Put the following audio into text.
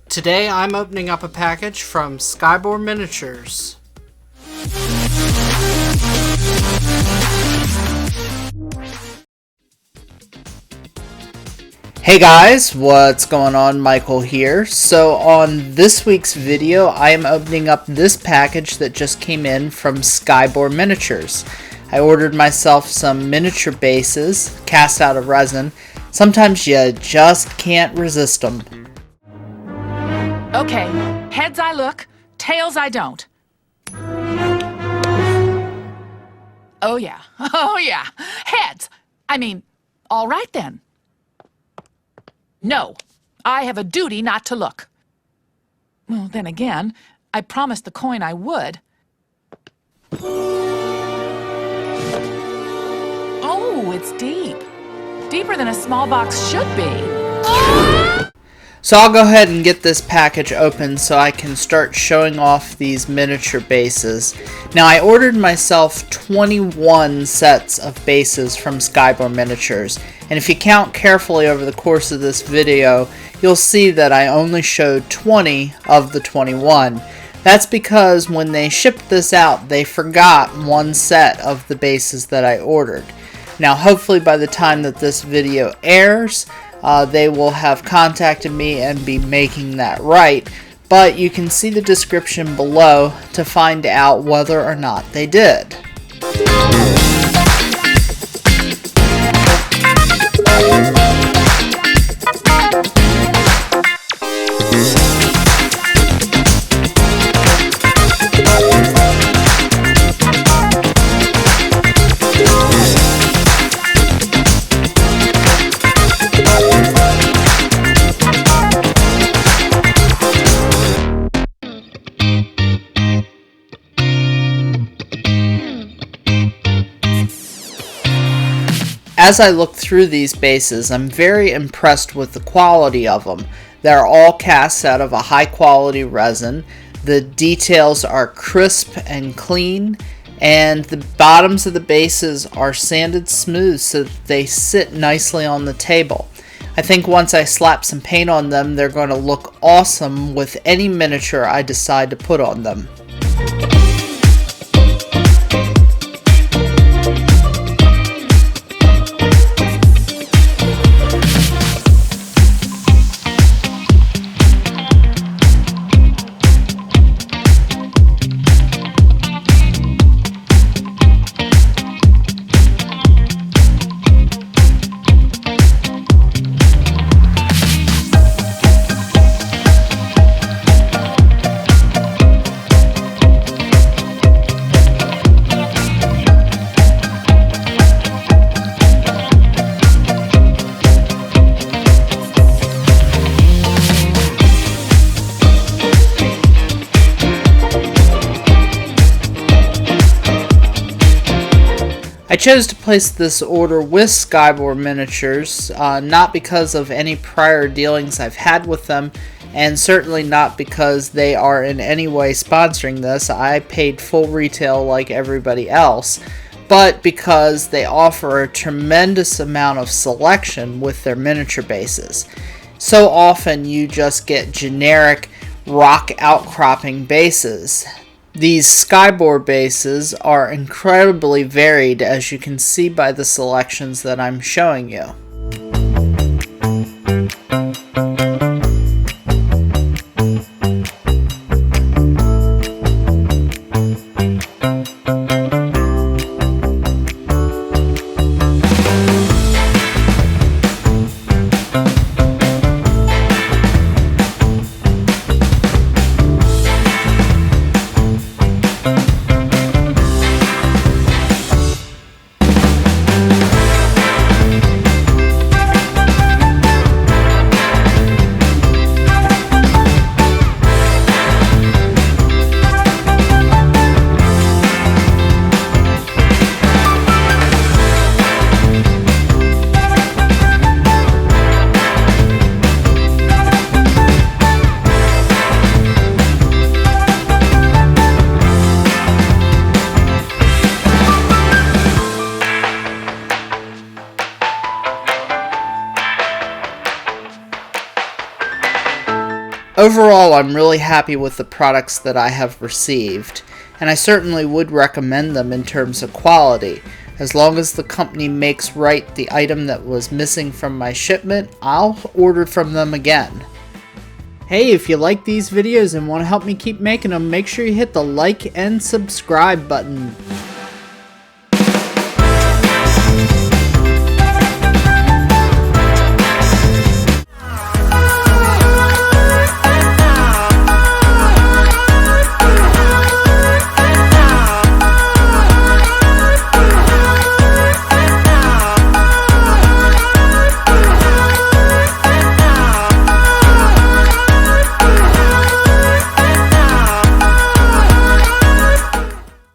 Today I'm opening up a package from Scibor Miniatures. Hey guys, what's going on? Michael here. So on this week's video, I am opening up this package that just came in from Scibor Miniatures. I ordered myself some miniature bases cast out of resin. Sometimes you just can't resist them. Okay, heads I look, tails I don't. Oh yeah, heads! I mean, all right then. No, I have a duty not to look. Well, then again, I promised the coin I would. Oh, it's deep. Deeper than a small box should be. So I'll go ahead and get this package open so I can start showing off these miniature bases. Now I ordered myself 21 sets of bases from Scibor Miniatures, and if you count carefully over the course of this video, you'll see that I only showed 20 of the 21. That's because when they shipped this out, they forgot one set of the bases that I ordered. Now hopefully by the time that this video airs, they will have contacted me and be making that right, but you can see the description below to find out whether or not they did. As I look through these bases, I'm very impressed with the quality of them. They're all cast out of a high quality resin. The details are crisp and clean, and the bottoms of the bases are sanded smooth so that they sit nicely on the table. I think once I slap some paint on them, they're going to look awesome with any miniature I decide to put on them. I chose to place this order with Scibor Miniatures, not because of any prior dealings I've had with them, and certainly not because they are in any way sponsoring this. I paid full retail like everybody else, but because they offer a tremendous amount of selection with their miniature bases. So often you just get generic rock outcropping bases. These Scibor bases are incredibly varied, as you can see by the selections that I'm showing you. Overall, I'm really happy with the products that I have received, and I certainly would recommend them in terms of quality. As long as the company makes right the item that was missing from my shipment, I'll order from them again. Hey, if you like these videos and want to help me keep making them, make sure you hit the like and subscribe button.